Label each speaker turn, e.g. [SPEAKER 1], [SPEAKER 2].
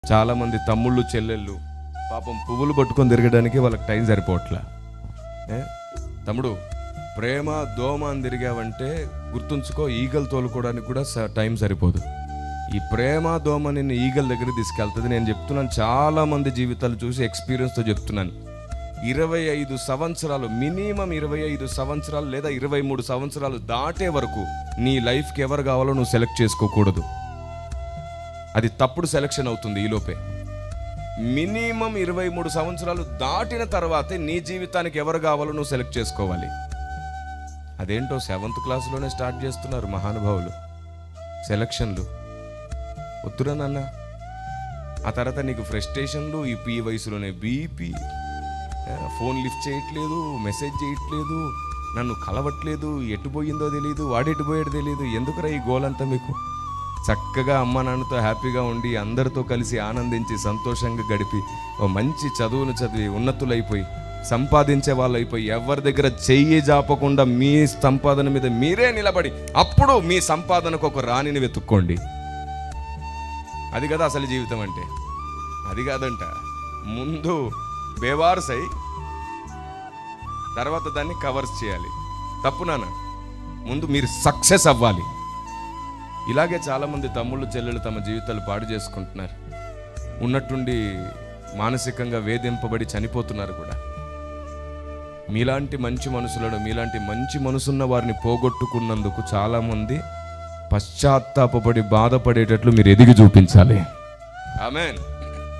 [SPEAKER 1] చాలామంది తమ్ముళ్ళు చెల్లెళ్ళు పాపం పువ్వులు పట్టుకొని తిరగడానికి వాళ్ళకి టైం సరిపోవట్లే. తమ్ముడు, ప్రేమ దోమ అని తిరిగావంటే గుర్తుంచుకో, ఈగలు తోలుకోవడానికి కూడా టైం సరిపోదు. ఈ ప్రేమ దోమ నిన్ను ఈగల దగ్గర తీసుకెళ్తుంది. నేను చెప్తున్నాను, చాలామంది జీవితాలు చూసి ఎక్స్పీరియన్స్తో చెప్తున్నాను. 25 సంవత్సరాలు, మినిమం 25 సంవత్సరాలు లేదా 23 సంవత్సరాలు దాటే వరకు నీ లైఫ్కి ఎవరు కావాలో నువ్వు సెలెక్ట్ చేసుకోకూడదు. అది తప్పుడు సెలెక్షన్ అవుతుంది. ఈలోపే మినిమం 23 సంవత్సరాలు దాటిన తర్వాతే నీ జీవితానికి ఎవరు కావాలో నువ్వు సెలెక్ట్ చేసుకోవాలి. అదేంటో 7th క్లాస్లోనే స్టార్ట్ చేస్తున్నారు మహానుభావులు సెలక్షన్లు. వద్దురా నాన్న. ఆ తర్వాత నీకు ఫ్రస్ట్రేషన్లు, ఈ వయసులోనే బీపీ, ఫోన్ లిఫ్ట్ చేయట్లేదు, మెసేజ్ చేయట్లేదు, నన్ను కలవట్లేదు, ఎటు పోయిందో తెలియదు, వాడెటు పోయాడు తెలియదు. ఎందుకురా ఈ గోలంతా మీకు? చక్కగా అమ్మ నాన్నతో హ్యాపీగా ఉండి అందరితో కలిసి ఆనందించి సంతోషంగా గడిపి ఓ మంచి చదువును చదివి ఉన్నతులైపోయి సంపాదించే వాళ్ళు అయిపోయి ఎవరి దగ్గర చెయ్యి జాపకుండా మీ సంపాదన మీద మీరే నిలబడి అప్పుడు మీ సంపాదనకు ఒక రాణిని వెతుక్కోండి. అది కదా అసలు జీవితం అంటే. అది కాదంట, ముందు బేవార్సై తర్వాత దాన్ని కవర్స్ చేయాలి. తప్పు నాన్న, ముందు మీరు సక్సెస్ అవ్వాలి. ఇలాగే చాలామంది తమ్ముళ్ళు చెల్లెళ్ళు తమ జీవితాలు పాడు చేసుకుంటున్నారు. ఉన్నట్టుండి మానసికంగా వేధింపబడి చనిపోతున్నారు కూడా. మీలాంటి మంచి మనసులను, మీలాంటి మంచి మనసున్న వారిని పోగొట్టుకున్నందుకు చాలామంది పశ్చాత్తాపపడి బాధపడేటట్లు మీరు ఎదిగి చూపించాలి. ఆమేన్.